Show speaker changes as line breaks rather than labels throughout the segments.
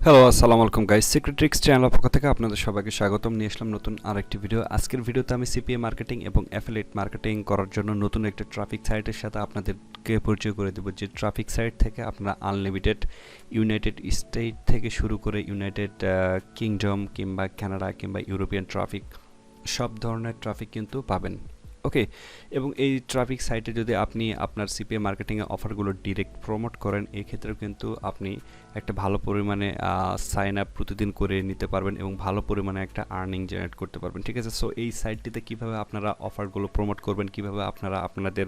Hello আসসালামু আলাইকুম guys, secret tricks চ্যানেলের পক্ষ থেকে আপনাদের সবাইকে স্বাগতম। নিয়ে আসলাম নতুন আরেকটি ভিডিও। আজকের ভিডিওতে আমি সিপিএ মার্কেটিং এবং অ্যাফিলিয়েট মার্কেটিং করার জন্য নতুন একটা ট্রাফিক সাইটের সাথে আপনাদেরকে পরিচয় করে দেব, যে ট্রাফিক সাইট থেকে আপনারা আনলিমিটেড ইউনাইটেড স্টেট থেকে শুরু করে ইউনাইটেড কিংডম কিংবা কানাডা কিংবা ইউরোপিয়ান ট্রাফিক সব ধরনের ট্রাফিক কিন্তু পাবেন। ওকে, এবং এই ট্রাফিক সাইটে যদি আপনি আপনার সিপিএ মার্কেটিংয়ে অফারগুলো ডিরেক্ট প্রমোট করেন, এই ক্ষেত্রেও কিন্তু আপনি একটা ভালো পরিমাণে সাইন আপ প্রতিদিন করে নিতে পারবেন এবং ভালো পরিমাণে একটা আর্নিং জেনারেট করতে পারবেন। ঠিক আছে, সো এই সাইটটিতে কীভাবে আপনারা অফারগুলো প্রমোট করবেন, কীভাবে আপনারা আপনাদের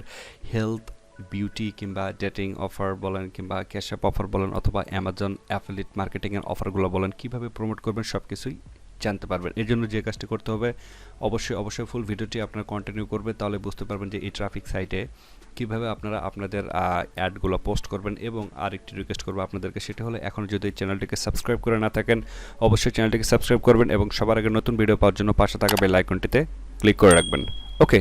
হেলথ, বিউটি কিংবা ডেটিং অফার বলেন কিংবা ক্যাশ অ্যাপ অফার বলেন অথবা অ্যামাজন অ্যাফিলিয়েট মার্কেটিংয়ের অফারগুলো বলেন, কীভাবে প্রমোট করবেন সব কিছুই জানতে পারবেন। এর জন্য যে কাজটি করতে হবে, অবশ্যই ফুল ভিডিওটি আপনারা কন্টিনিউ করবেন, তাহলে বুঝতে পারবেন যে এই ট্রাফিক সাইটে কীভাবে আপনারা আপনাদের অ্যাডগুলো পোস্ট করবেন। এবং আরেকটি রিকোয়েস্ট করবো আপনাদেরকে, সেটা হলো এখন যদি এই চ্যানেলটিকে সাবস্ক্রাইব করে না থাকেন, অবশ্যই চ্যানেলটিকে সাবস্ক্রাইব করবেন এবং সবার আগে নতুন ভিডিও পাওয়ার জন্য পাশে থাকা বেল আইকনটিতে ক্লিক করে রাখবেন। ওকে,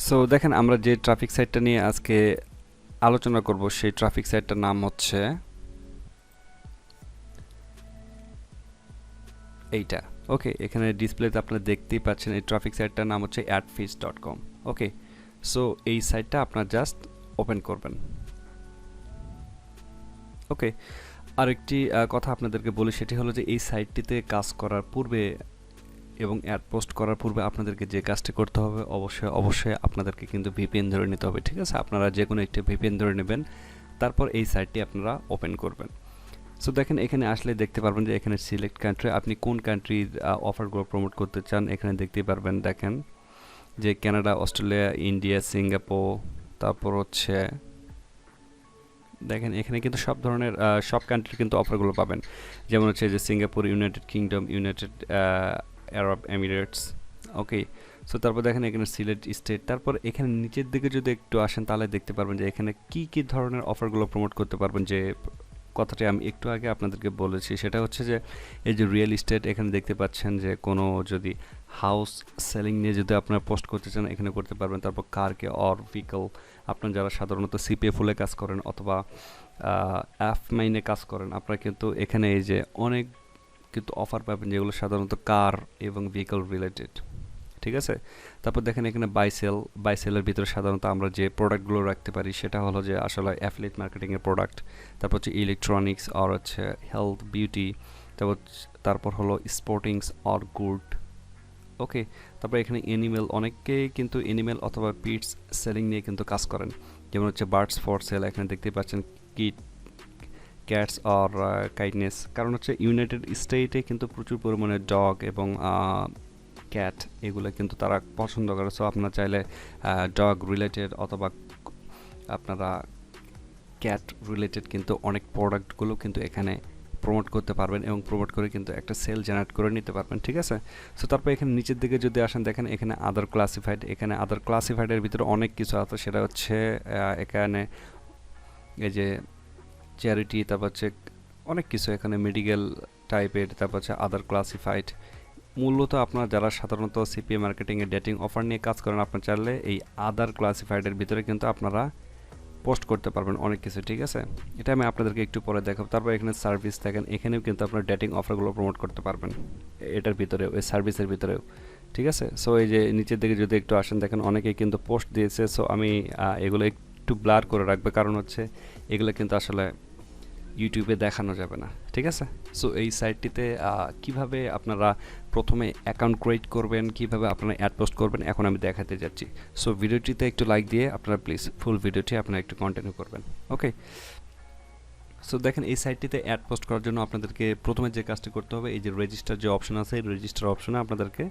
সো দেখেন আমরা যে ট্রাফিক সাইটটা নিয়ে আজকে আলোচনা করব, সেই ট্রাফিক সাইটটার নাম হচ্ছে এইটা। ওকে, এখানে ডিসপ্লেতে আপনারা দেখতেই পাচ্ছেন এই ট্রাফিক সাইটটার নাম হচ্ছে adfees.com। ওকে, সো এই সাইটটা আপনারা জাস্ট ওপেন করবেন। ওকে, আরেকটি কথা আপনাদেরকে বলি, সেটি হলো যে এই সাইটটিতে কাজ করার পূর্বে এবং অ্যাড পোস্ট করার পূর্বে আপনাদেরকে যে কাজটি করতে হবে, অবশ্যই আপনাদেরকে কিন্তু ভিপিএন ধরে নিতে হবে। ঠিক আছে, আপনারা যে কোনো একটি ভিপিএন ধরে নেবেন, তারপর এই সাইটটি আপনারা ওপেন করবেন। সো দেখেন এখানে আসলে দেখতে পারবেন যে এখানে সিলেক্ট কান্ট্রি, আপনি কোন কান্ট্রির অফারগুলো প্রমোট করতে চান এখানে দেখতে পারবেন। দেখেন যে কানাডা, অস্ট্রেলিয়া, ইন্ডিয়া, সিঙ্গাপুর, তারপর হচ্ছে দেখেন এখানে কিন্তু সব ধরনের সব কান্ট্রির কিন্তু অফারগুলো পাবেন। যেমন হচ্ছে যে Singapore, United Kingdom, United Arab Emirates. Okay, so তারপর দেখেন এখানে সিলেক্ট স্টেট। তারপর এখানে নিচের দিকে যদি একটু আসেন তাহলে দেখতে পারবেন যে এখানে কি ধরনের অফারগুলো প্রমোট করতে পারবেন। যে কথাটি আমি একটু আগে আপনাদেরকে বলেছি, সেটা হচ্ছে যে এই যে রিয়েল এস্টেট, এখানে দেখতে পাচ্ছেন যে কোনো যদি হাউস সেলিং নিয়ে যদি আপনারা পোস্ট করতে চান এখানে করতে পারবেন। তারপর কারকে অর ভেহিকল, আপনারা যারা সাধারণত সিপিএ ফুলে কাজ করেন অথবা অ্যাফমাইনে কাজ করেন, আপনারা কিন্তু এখানে এই যে অনেক কিন্তু অফার পাবেন যেগুলো সাধারণত কার এবং ভেহিকল রিলেটেড। ঠিক আছে, তারপর দেখেন এখানে বাই সেলের ভিতরে সাধারণত আমরা যে প্রোডাক্টগুলো রাখতে পারি সেটা হলো যে আসলে অ্যাফিলিয়েট মার্কেটিংয়ের প্রোডাক্ট। তারপর হচ্ছে ইলেকট্রনিক্স আর হচ্ছে হেলথ, বিউটি, তারপর হলো স্পোর্টিংস অর গুড। ওকে, তারপর এখানে এনিমেল, অনেকেই কিন্তু এনিমেল অথবা পিটস সেলিং নিয়ে কিন্তু কাজ করেন। যেমন হচ্ছে বার্ডস ফর সেল, এখানে দেখতে পাচ্ছেন কিট, ক্যাটস অর কাইন্ডনেস। কারণ হচ্ছে ইউনাইটেড স্টেটে কিন্তু প্রচুর পরিমাণে ডগ এবং ক্যাট এগুলো কিন্তু তারা পছন্দ করে। সো আপনারা চাইলে ডগ রিলেটেড অথবা আপনারা ক্যাট রিলেটেড কিন্তু অনেক প্রোডাক্টগুলো কিন্তু এখানে প্রমোট করতে পারবেন এবং প্রমোট করে কিন্তু একটা সেল জেনারেট করে নিতে পারবেন। ঠিক আছে, সো তারপর এখানে নিচের দিকে যদি আসেন দেখেন এখানে আদার ক্লাসিফাইড। এখানে আদার ক্লাসিফাইডের ভিতরে অনেক কিছু আছে, সেটা হচ্ছে এখানে এই যে চ্যারিটি, তারপর হচ্ছে অনেক কিছু এখানে মেডিকেল টাইপের, তারপর হচ্ছে আদার ক্লাসিফাইড। মূলত আপনারা যারা সাধারণত সিপিএ মার্কেটিংয়ে ডেটিং অফার নিয়ে কাজ করেন, আপনার চাইলে এই আদার ক্লাসিফাইডের ভিতরে কিন্তু আপনারা পোস্ট করতে পারবেন অনেক কিছু। ঠিক আছে, এটা আমি আপনাদেরকে একটু পরে দেখাবো। তারপর এখানে সার্ভিস দেখেন, এখানেও কিন্তু আপনার ডেটিং অফারগুলো প্রমোট করতে পারবেন এটার ভিতরেও, এই সার্ভিসের ভিতরেও। ঠিক আছে, সো এই যে নিচের দিকে যদি একটু আসেন দেখেন অনেকেই কিন্তু পোস্ট দিয়েছে। সো আমি এগুলো একটু ব্লার করে রাখবে, কারণ হচ্ছে এগুলো কিন্তু আসলে ইউটিউবে দেখানো যাবে না। ঠিক আছে, সো এই সাইটটিতে কিভাবে আপনারা প্রথমে অ্যাকাউন্ট ক্রিয়েট করবেন, কিভাবে আপনারা অ্যাড পোস্ট করবেন এখন আমি দেখাতে যাচ্ছি। সো ভিডিওটিতে একটু লাইক দিয়ে আপনারা প্লিজ ফুল ভিডিওটি আপনারা একটু কন্টিনিউ করবেন। ওকে, সো দেখেন এই সাইটটিতে অ্যাড পোস্ট করার জন্য আপনাদেরকে প্রথমে যে কাজটি করতে হবে, এই যে রেজিস্টার যে অপশন আছে, এই রেজিস্টার অপশনে আপনাদেরকে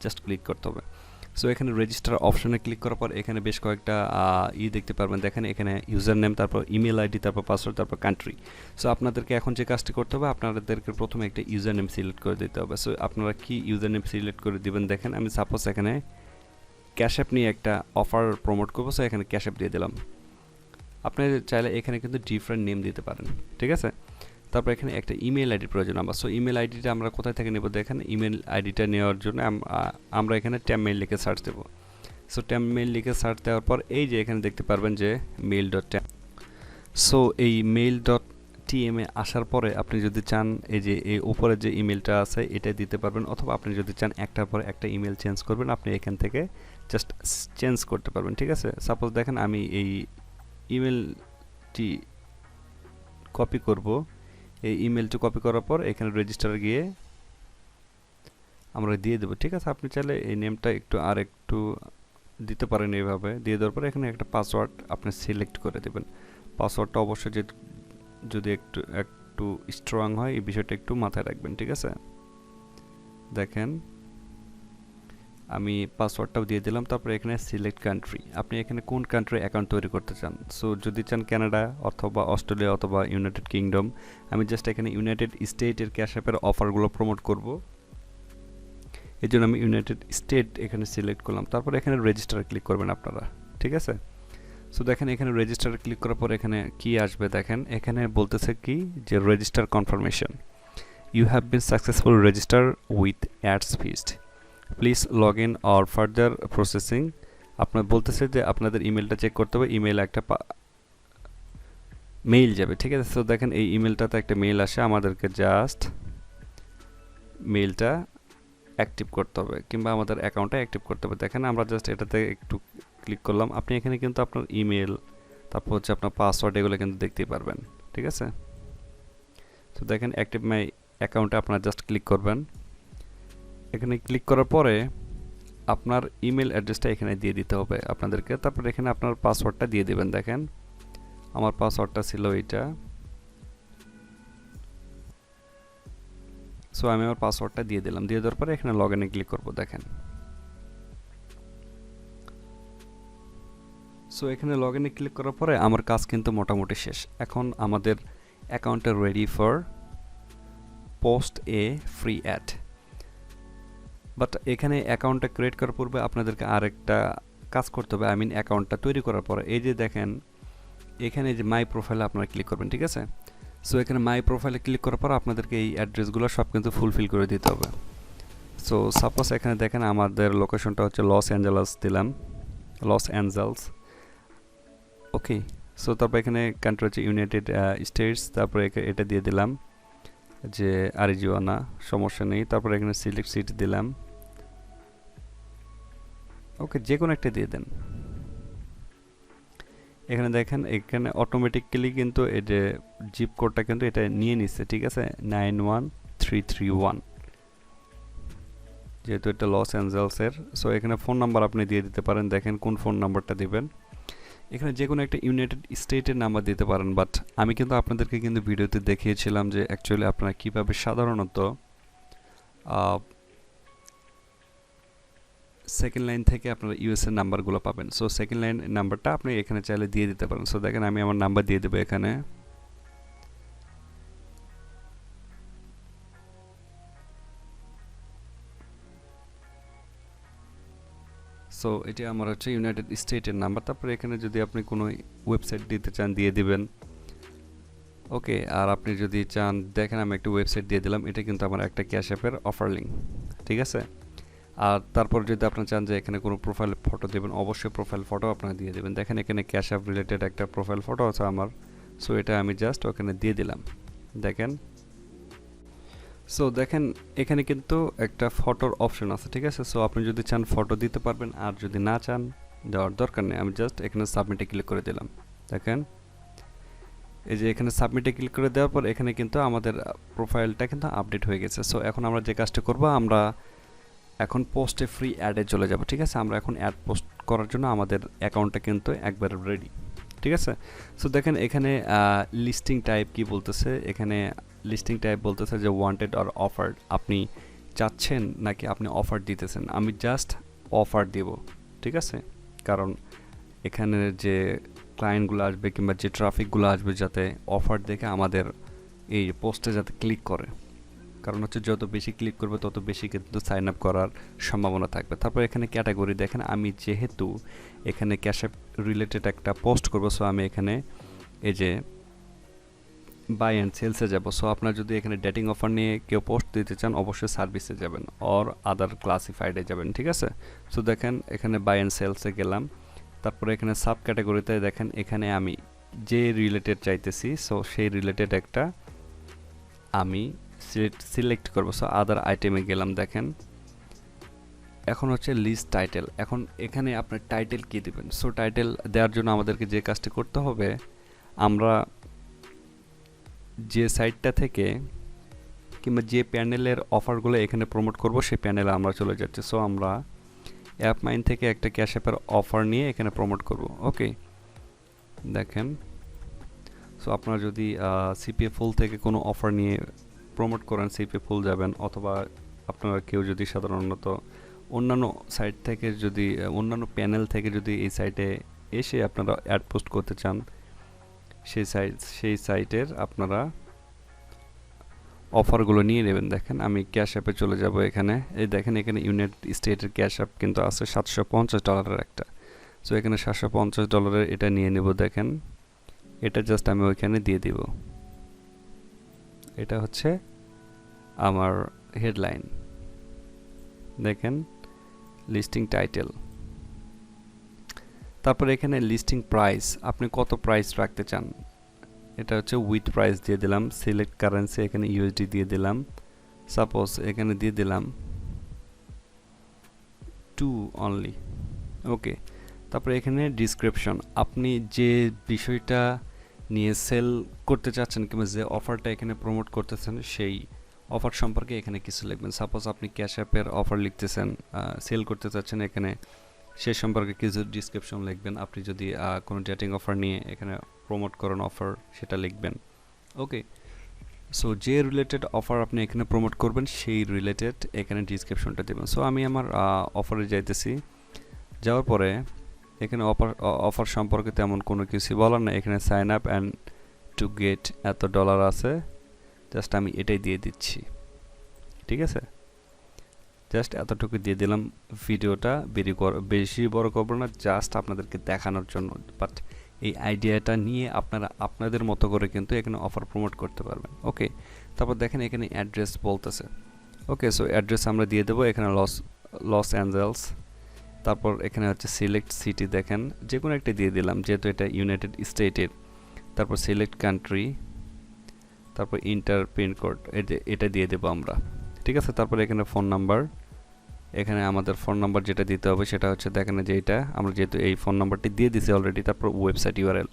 জাস্ট ক্লিক করতে হবে। সো এখানে রেজিস্টার অপশনে ক্লিক করার পর এখানে বেশ কয়েকটা দেখতে পারবেন। দেখেন এখানে ইউজার নেম, তারপর ইমেল আইডি, তারপর পাসওয়ার্ড, তারপর কান্ট্রি। সো আপনাদেরকে এখন যে কাজটি করতে হবে, আপনাদেরকে প্রথমে একটা ইউজার নেম সিলেক্ট করে দিতে হবে। সো আপনারা কি ইউজার নেম সিলেক্ট করে দিবেন, দেখেন আমি সাপোজ এখানে ক্যাশ অ্যাপ নিয়ে একটা অফার প্রমোট করবো, সো এখানে ক্যাশ অ্যাপ দিয়ে দিলাম। আপনি চাইলে এখানে কিন্তু ডিফারেন্ট নেম দিতে পারেন। ঠিক আছে, তারপর এখানে একটা ইমেল আইডি প্রয়োজন আমার। সো ইমেল আইডিটা আমরা কোথায় থেকে নেব, দেখেন ইমেল আইডিটা নেওয়ার জন্য আমরা এখানে ট্যাম মেইল লিখে সার্চ দেব। সো ট্যাম মেইল লিখে সার্চ দেওয়ার পর এই যে এখানে দেখতে পারবেন যে মেইল ডট ট্যাম। সো এই মেইল ডট টিএম এ আসার পরে আপনি যদি চান এই যে এই উপরে যে ইমেলটা আছে এটা দিতে পারবেন, অথবা আপনি যদি চান একটার পর একটা ইমেল চেঞ্জ করবেন, আপনি এখান থেকে জাস্ট চেঞ্জ করতে পারবেন, ঠিক আছে। সাপোজ দেখেন আমি এই ইমেলটি কপি করব, এই ইমেলটি কপি করার পর এখানে রেজিস্টারে গিয়ে আমরা দিয়ে দেবো, ঠিক আছে। আপনি চাইলে এই নেমটা একটু দিতে পারেন এইভাবে। দিয়ে দেওয়ার পরে এখানে একটা পাসওয়ার্ড আপনি সিলেক্ট করে দেবেন। পাসওয়ার্ডটা অবশ্যই যদি একটু স্ট্রং হয় এই বিষয়টা একটু মাথায় রাখবেন, ঠিক আছে। দেখেন আমি পাসওয়ার্ডটাও দিয়ে দিলাম। তারপরে এখানে সিলেক্ট কান্ট্রি, আপনি এখানে কোন কান্ট্রি অ্যাকাউন্ট তৈরি করতে চান। সো যদি চান কানাডা অথবা অস্ট্রেলিয়া অথবা ইউনাইটেড কিংডম, আমি জাস্ট এখানে ইউনাইটেড স্টেটের ক্যাশ অ্যাপের অফারগুলো প্রমোট করব, এই জন্য আমি ইউনাইটেড স্টেট এখানে সিলেক্ট করলাম। তারপর এখানে রেজিস্টারে ক্লিক করবেন আপনারা, ঠিক আছে। সো দেখেন এখানে রেজিস্টারে ক্লিক করার পর এখানে কি আসবে, দেখেন এখানে বলতেছে কি যে register confirmation, you have been successful register with ads fist, please log in or further processing. আপনার বলতেছে যে আপনাদের ইমেলটা চেক করতে হবে, ইমেল একটা মেইল যাবে, ঠিক আছে। সো দেখেন এই ইমেলটাতে একটা মেইল আসে, আমাদেরকে জাস্ট মেইলটা অ্যাক্টিভ করতে হবে কিংবা আমাদের অ্যাকাউন্টটা অ্যাক্টিভ করতে হবে। দেখেন আমরা জাস্ট এটাতে একটু ক্লিক করলাম, আপনি এখানে কিন্তু আপনার ইমেল তারপর হচ্ছে আপনার পাসওয়ার্ড এগুলো কিন্তু দেখতেই পারবেন, ঠিক আছে। তো দেখেন অ্যাক্টিভ মাই অ্যাকাউন্টে আপনারা জাস্ট ক্লিক করবেন। এখানে ক্লিক করার পরে আপনার ইমেল অ্যাড্রেসটা এখানে দিয়ে দিতে হবে আপনাদেরকে। তারপর এখানে আপনার পাসওয়ার্ডটা দিয়ে দেবেন। দেখেন আমার পাসওয়ার্ডটা ছিল এইটা। সো আমি আমার পাসওয়ার্ডটা দিয়ে দিলাম। দিয়ে দেওয়ার পরে এখানে লগ ইনে ক্লিক করব। দেখেন সো এখানে লগ ইনে ক্লিক করার পরে আমার কাজ কিন্তু মোটামুটি শেষ। এখন আমাদের অ্যাকাউন্টটা ready for post A free add. But এখানে অ্যাকাউন্টটা ক্রিয়েট করার পূর্বে আপনাদেরকে আরেকটা কাজ করতে হবে। আই মিন অ্যাকাউন্টটা তৈরি করার পরে এই যে দেখেন এখানে যে মাই প্রোফাইলে আপনারা ক্লিক করবেন, ঠিক আছে। সো এখানে মাই প্রোফাইলে ক্লিক করার পর আপনাদেরকে এই অ্যাড্রেসগুলো সব কিন্তু ফুলফিল করে দিতে হবে। সো সাপোজ এখানে দেখেন আমাদের লোকেশনটা হচ্ছে লস অ্যাঞ্জেলস দিলাম, লস অ্যাঞ্জেলস, ওকে। সো তারপর এখানে কান্ট্রি হচ্ছে ইউনাইটেড স্টেটস, তারপরে এটা দিয়ে দিলাম যে আরিজোয়ানা, সমস্যা নেই। তারপর এখানে সিলেক্ট সিটি দিলাম, ওকে, যে কোনো একটা দিয়ে দেন। এখানে দেখেন এখানে অটোমেটিক্যালি কিন্তু এই যে জিপ কোডটা কিন্তু এটা নিয়ে নিচ্ছে, ঠিক আছে, 91331, যেহেতু এটা লস অ্যাঞ্জেলসের। সো এখানে ফোন নাম্বার আপনি দিয়ে দিতে পারেন, দেখেন কোন ফোন নাম্বারটা দিবেন। এখানে যে কোনো একটা ইউনাইটেড স্টেটের নাম্বার দিতে পারেন। বাট আমি কিন্তু আপনাদেরকে কিন্তু ভিডিওতে দেখিয়েছিলাম যে অ্যাকচুয়ালি আপনারা কীভাবে সাধারণত সেকেন্ড লাইন থেকে আপনারা ইউএসএ নাম্বারগুলো পাবেন। সো সেকেন্ড লাইন নাম্বারটা আপনি এখানে চাইলে দিয়ে দিতে পারেন। সো দেখেন আমি আমার নাম্বার দিয়ে দেবো এখানে। সো এটা আমার হচ্ছে ইউনাইটেড স্টেটের নাম্বার। তারপরে এখানে যদি আপনি কোনো ওয়েবসাইট দিতে চান দিয়ে দিবেন, ওকে। আর আপনি যদি চান দেখেন আমি একটা ওয়েবসাইট দিয়ে দিলাম, এটা কিন্তু আমার একটা ক্যাশ অ্যাপের অফার লিঙ্ক, ঠিক আছে। আর তারপর যদি আপনারা চান যে এখানে কোনো প্রোফাইল ফটো দেবেন, অবশ্যই প্রোফাইল ফটো আপনারা দিয়ে দেবেন। দেখেন এখানে ক্যাশ অ্যাপ রিলেটেড একটা প্রোফাইল ফটো আছে আমার। সো এটা আমি জাস্ট ওখানে দিয়ে দিলাম, দেখেন। সো দেখেন এখানে কিন্তু একটা ফটোর অপশন আছে, ঠিক আছে। সো আপনি যদি চান ফটো দিতে পারবেন, আর যদি না চান দেওয়ার দরকার নেই। আমি জাস্ট এখানে সাবমিটে ক্লিক করে দিলাম। দেখেন এই যে এখানে সাবমিটে ক্লিক করে দেওয়ার পর এখানে কিন্তু আমাদের প্রোফাইলটা কিন্তু আপডেট হয়ে গেছে। সো এখন আমরা যে কাজটা করব, আমরা এখন পোস্টে ফ্রি অ্যাডে চলে যাব, ঠিক আছে। আমরা এখন অ্যাড পোস্ট করার জন্য আমাদের অ্যাকাউন্টটা কিন্তু একবার রেডি, ঠিক আছে। সো দেখেন এখানে লিস্টিং টাইপ কি বলতেছে, এখানে লিস্টিং টাইপ বলতেছে যে ওয়ান্টেড অর অফার্ড, আপনি চাচ্ছেন নাকি আপনি অফার দিতেছেন। আমি জাস্ট অফার দেব, ঠিক আছে। কারণ এখানে যে ক্লায়েন্টগুলো আসবে কিংবা যে ট্রাফিকগুলো আসবে যাতে অফার দেখে আমাদের এই পোস্টে যাতে ক্লিক করে। কারণ হচ্ছে যত বেশি ক্লিক করবে তত বেশি কিন্তু সাইন আপ করার সম্ভাবনা থাকবে। তারপর এখানে ক্যাটাগরি দেখেন, আমি যেহেতু এখানে ক্যাশ অ্যাপ রিলেটেড একটা পোস্ট করবো, সো আমি এখানে এই যে বাই অ্যান্ড সেলসে যাব। সো আপনার যদি এখানে ডেটিং অফার নিয়ে কেউ পোস্ট দিতে চান, অবশ্যই সার্ভিসে যাবেন অর আদার ক্লাসিফাইডে যাবেন, ঠিক আছে। সো দেখেন এখানে বাই অ্যান্ড সেলসে গেলাম, তারপরে এখানে সাব ক্যাটাগরিতে দেখেন এখানে আমি যে রিলেটেড চাইতেছি, সো সেই রিলেটেড একটা আমি সিলেক্ট করবো। সো আদার আইটেমে গেলাম, দেখেন এখন হচ্ছে লিস্ট টাইটেল। এখন এখানে আপনার টাইটেল কী দেবেন। সো টাইটেল দেওয়ার জন্য আমাদেরকে যে কাজটি করতে হবে, আমরা যে সাইটটা থেকে কিংবা যে প্যানেলের অফারগুলো এখানে প্রমোট করব সেই প্যানেলে আমরা চলে যাচ্ছি। সো আমরা অ্যাপমাইন থেকে একটা ক্যাশ অ্যাপের অফার নিয়ে এখানে প্রমোট করব। ওকে, দেখেন সো আপনারা যদি সিপিএ ফুল থেকে কোনো অফার নিয়ে প্রমোট করেন, সিপিএ ফুল যাবেন, অথবা আপনারা কেউ যদি সাধারণত অন্যান্য সাইট থেকে যদি অন্যান্য প্যানেল থেকে যদি এই সাইটে এসে আপনারা অ্যাড পোস্ট করতে চান, সেই সাইটের আপনারা অফারগুলো নিয়ে নেবেন। দেখেন আমি ক্যাশ অ্যাপে চলে যাব, এখানে এই দেখেন এখানে ইউনাইটেড স্টেটের ক্যাশ অ্যাপ কিন্তু আছে $750 একটা। সো এখানে $750 এটা নিয়ে নেব। দেখেন এটা জাস্ট আমি ওইখানে দিয়ে দিব। এটা হচ্ছে আমার হেডলাইন, দেখেন লিস্টিং টাইটেল। তারপরে এখানে লিস্টিং প্রাইস, আপনি কত প্রাইস রাখতে চান, এটা হচ্ছে উইথ প্রাইস দিয়ে দিলাম। সিলেক্ট কারেন্সি, এখানে ইউএসডি দিয়ে দিলাম। সাপোজ এখানে দিয়ে দিলাম 2 অনলি। ওকে, তারপরে এখানে ডিসক্রিপশন, আপনি যে বিষয়টা নিয়ে সেল করতে চাচ্ছেন কিংবা যে অফারটা এখানে প্রমোট করতেছেন সেই অফার সম্পর্কে এখানে কিছু লিখবেন। সাপোজ আপনি ক্যাশ অ্যাপের অফার লিখতেছেন, সেল করতে চাচ্ছেন, এখানে সে সম্পর্কে কিছু ডিসক্রিপশন লিখবেন। আপনি যদি কোনো ডেটিং অফার নিয়ে এখানে প্রমোট করেন অফার, সেটা লিখবেন। ওকে, সো যে রিলেটেড অফার আপনি এখানে প্রমোট করবেন সেই রিলেটেড এখানে ডিসক্রিপশনটা দেবেন। সো আমি আমার অফারে যাইতেছি, যাওয়ার পরে এখানে অফার সম্পর্কে তেমন কোনো কিছু বলার না। এখানে sign up and to get এত ডলার আছে, জাস্ট আমি এটাই দিয়ে দিচ্ছি, ঠিক আছে। জাস্ট এতটুকু দিয়ে দিলাম। ভিডিওটা বেশি বড় করবো না, জাস্ট আপনাদেরকে দেখানোর জন্য। বাট এই আইডিয়াটা নিয়ে আপনারা আপনাদের মতো করে কিন্তু এখানে অফার প্রমোট করতে পারবেন। ওকে, তারপর দেখেন এখানে অ্যাড্রেস বলতেছে। ওকে, সো অ্যাড্রেস আমরা দিয়ে দেবো এখানে লস অ্যাঞ্জেলস। তারপর এখানে হচ্ছে সিলেক্ট সিটি, দেখেন যে কোনো একটা দিয়ে দিলাম যেহেতু এটা ইউনাইটেড স্টেটের। তারপর সিলেক্ট কান্ট্রি, তারপর ইন্টার পিনকোড, এটা দিয়ে দেবো আমরা, ঠিক আছে। তারপর এখানে ফোন নাম্বার, এখানে আমাদের ফোন নাম্বার যেটা দিতে হবে সেটা হচ্ছে দেখেন যে এটা আমরা যেহেতু এই ফোন নাম্বারটি দিয়ে দিছি অলরেডি। তারপর ওয়েবসাইট ইউআরএল।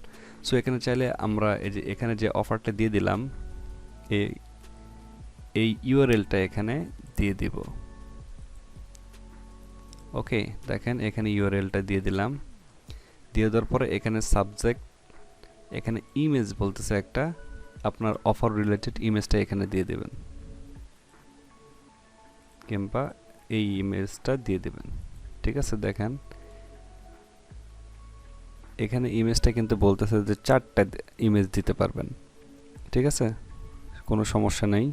সো এখানে চাইলে আমরা এই যে এখানে যে অফারটা দিয়ে দিলাম এই ইউআরএলটা এখানে দিয়ে দিব। ওকে, দেখেন এখানে ইউআরএলটা দিয়ে দিলাম। দিয়ে দেওয়ার পরে এখানে সাবজেক্ট, এখানে ইমেজ বলতেছে একটা, আপনার অফার রিলেটেড ইমেজটা এখানে দিয়ে দেবেন কিংবা এই ইমেজটা দিয়ে দেবেন, ঠিক আছে। দেখেন এখানে ইমেজটা কিন্তু বলতেছে যে 4টা ইমেজ দিতে পারবেন, ঠিক আছে, কোনো সমস্যা নেই।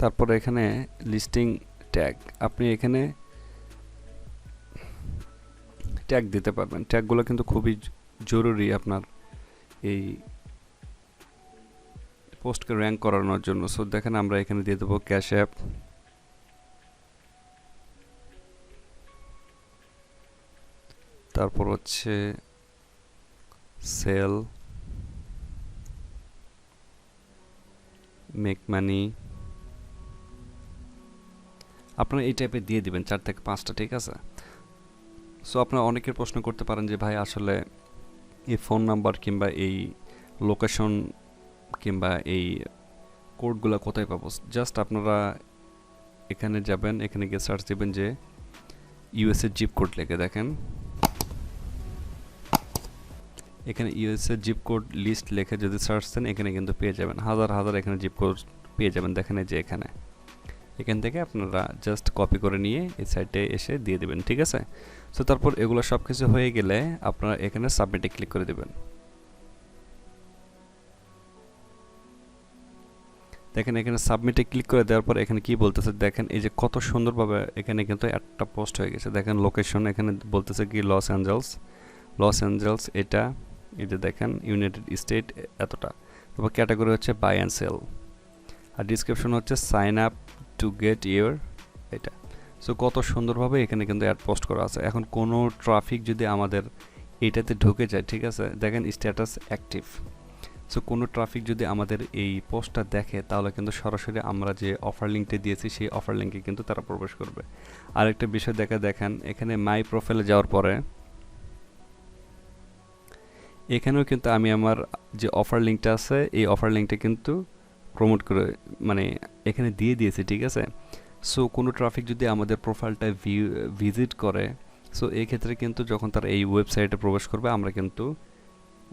তারপর এখানে লিস্টিং ট্যাগ, আপনি এখানে ট্যাগ দিতে পারবেন। ট্যাগগুলো কিন্তু খুবই জরুরি আপনার এই পোস্টকে র্যাঙ্ক করানোর জন্য। সো দেখেন আমরা এখানে দিয়ে দেবো ক্যাশ অ্যাপ, তারপর হচ্ছে সেল, মেক মানি, আপনারা এই টাইপের দিয়ে দিবেন 4 থেকে 5টা, ঠিক আছে। সো আপনারা অনেকের প্রশ্ন করতে পারেন যে ভাই আসলে এই ফোন নাম্বার কিংবা এই লোকেশন কিংবা এই কোডগুলো কোথায় পাবো। জাস্ট আপনারা এখানে যাবেন, এখানে গিয়ে সার্চ দেবেন যে ইউএসএ জিপ কোড লিখে, দেখেন এখানে ইউএসএ জিপ কোড লিস্ট লিখে যদি সার্চ দেন এখানে কিন্তু পেয়ে যাবেন, হাজার হাজার এখানে জিপ কোড পেয়ে যাবেন। দেখেন যে এখান থেকে আপনারা জাস্ট কপি করে নিয়ে এই সাইটে এসে দিয়ে দেবেন, ঠিক আছে। সো তারপর এগুলো সব কিছু হয়ে গেলে আপনারা এখানে সাবমিটে ক্লিক করে দেবেন। দেখেন এখানে সাবমিটে ক্লিক করে দেওয়ার পর এখানে কি বলতেছে দেখেন, এই যে কত সুন্দরভাবে এখানে কিন্তু একটা পোস্ট হয়ে গেছে। দেখেন লোকেশন এখানে বলতেছে কি লস অ্যাঞ্জেলস এটা, এই যে দেখেন ইউনাইটেড স্টেট এতটা। তারপর ক্যাটাগরি হচ্ছে বাই অ্যান্ড সেল, আর ডিসক্রিপশন হচ্ছে sign up to get your এটা। সো কত সুন্দরভাবে এখানে কিন্তু অ্যাড পোস্ট করা আছে। এখন কোনো ট্রাফিক যদি আমাদের এইটাতে ঢুকে যায়, ঠিক আছে, দেখেন স্ট্যাটাস অ্যাক্টিভ। সো কোনো ট্রাফিক যদি আমাদের এই পোস্টটা দেখে তাহলে কিন্তু সরাসরি আমরা যে অফার লিঙ্কটা দিয়েছি সেই অফার লিঙ্কে কিন্তু তারা প্রবেশ করবে। আরেকটা বিষয় দেখেন এখানে মাই প্রোফাইলে যাওয়ার পরে এখানেও কিন্তু আমি আমার যে অফার লিঙ্কটা আছে এই অফার লিঙ্কটা কিন্তু প্রমোট করে মানে এখানে দিয়ে দিয়েছি, ঠিক আছে। সো কোনো ট্রাফিক যদি আমাদের প্রোফাইলটা ভিজিট করে, সো এই ক্ষেত্রে কিন্তু যখন তারা এই ওয়েবসাইটে প্রবেশ করবে, আমরা কিন্তু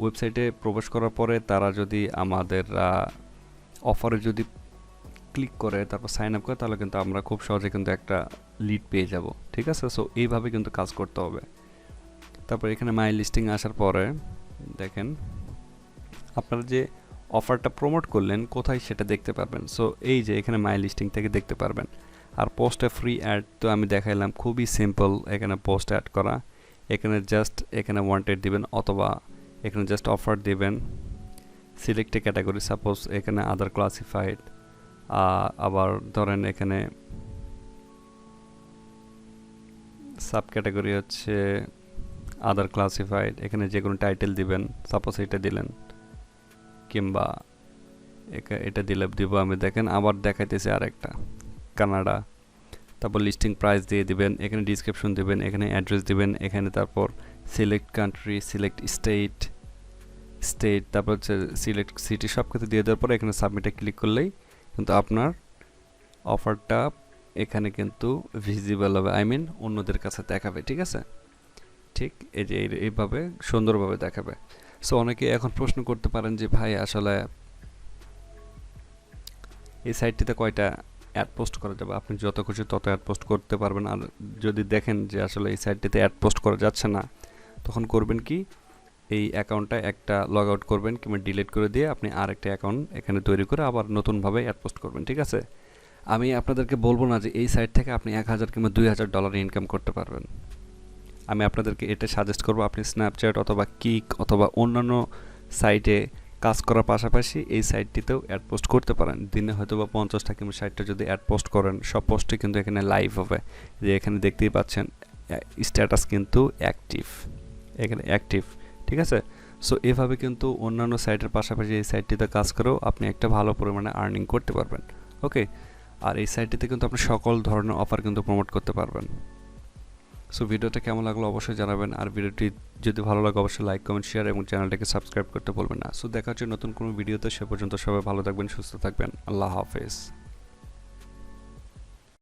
ওয়েবসাইটে প্রবেশ করার পরে তারা যদি আমাদের অফারে যদি ক্লিক করে তারপর সাইন আপ করে তাহলে কিন্তু আমরা খুব সহজে কিন্তু একটা লিড পেয়ে যাব, ঠিক আছে। সো এইভাবে কিন্তু কাজ করতে হবে। তারপর এখানে মাই লিস্টিং আসার পরে দেখেন আপনারা যে অফারটা প্রমোট করলেন কোথায় সেটা দেখতে পারবেন। সো এই যে এখানে মাই লিস্টিং থেকে দেখতে পারবেন। আর পোস্টে ফ্রি অ্যাড তো আমি দেখাইলাম, খুবই সিম্পল এখানে পোস্ট অ্যাড করা। এখানে জাস্ট এখানে ওয়ান্টেড দিবেন অথবা এখানে জাস্ট অফার দিবেন, সিলেক্ট এ ক্যাটাগরি, সাপোজ এখানে আদার ক্লাসিফাইড, আবার ধরেন এখানে সাব ক্যাটাগরি হচ্ছে আদার ক্লাসিফাইড, এখানে যে কোনো টাইটেল দিবেন, সাপোজ এটা দিলেন কিংবা এটা দিব আমি। দেখেন আবার দেখাইতেছি আরেকটা কানাডা। তারপর লিস্টিং প্রাইস দিয়ে দিবেন, এখানে ডিসক্রিপশন দিবেন, এখানে অ্যাড্রেস দিবেন, এখানে তারপর সিলেক্ট কান্ট্রি, সিলেক্ট স্টেট, তারপর হচ্ছে সিলেক্ট সিটি, সব কিছু দিয়ে দেওয়ার পরে এখানে সাবমিটে ক্লিক করলেই কিন্তু আপনার অফারটা এখানে কিন্তু ভিজিবল হবে, আই মিন অন্যদের কাছে দেখাবে, ঠিক আছে। ঠিক এই যে এইভাবে সুন্দরভাবে দেখাবে। সো অনেকে এখন প্রশ্ন করতে পারেন যে ভাই আসলে এই সাইটটিতে কয়টা অ্যাড পোস্ট করা যাবে? আপনি যত খুশি তত অ্যাড পোস্ট করতে পারবেন। আর যদি দেখেন যে আসলে এই সাইটটিতে অ্যাড পোস্ট করা যাচ্ছে না, তখন করবেন কি, এই অ্যাকাউন্টটা একটা লগ আউট করবেন কিংবা ডিলিট করে দিয়ে আপনি আরেকটা অ্যাকাউন্ট এখানে তৈরি করে আবার নতুনভাবে অ্যাড পোস্ট করবেন, ঠিক আছে। আমি আপনাদেরকে বলবো না যে এই সাইট থেকে আপনি 1000 কিংবা $2000 ইনকাম করতে পারবেন। আমি আপনাদেরকে এটা সাজেস্ট করবো আপনি স্ন্যাপচ্যাট অথবা কিক অথবা অন্যান্য সাইটে কাজ করার পাশাপাশি এই সাইটটিতেও অ্যাড পোস্ট করতে পারেন। দিনে হয়তো বা 50টা কিংবা 60টা যদি অ্যাড পোস্ট করেন, সব পোস্টে কিন্তু এখানে লাইভ হবে। যে এখানে দেখতেই পাচ্ছেন স্ট্যাটাস কিন্তু অ্যাক্টিভ, এখানে অ্যাক্টিভ, ঠিক আছে। সো এভাবে কিন্তু অন্যান্য সাইটের পাশাপাশি এই সাইটটিতে কাজ করেও আপনি একটা ভালো পরিমাণে আর্নিং করতে পারবেন, ওকে। আর এই সাইটটিতে কিন্তু আপনি সকল ধরনের অফার কিন্তু প্রমোট করতে পারবেন। সো ভিডিওটা কেমন লাগলো অবশ্যই জানাবেন। আর ভিডিওটি যদি ভালো লাগে অবশ্যই লাইক, কমেন্ট, শেয়ার এবং চ্যানেলটাকে সাবস্ক্রাইব করতে বলবেন না। সো দেখা হচ্ছে নতুন কোনো ভিডিওতে। সে পর্যন্ত সবাই ভালো থাকবেন, সুস্থ থাকবেন। আল্লাহ হাফেজ।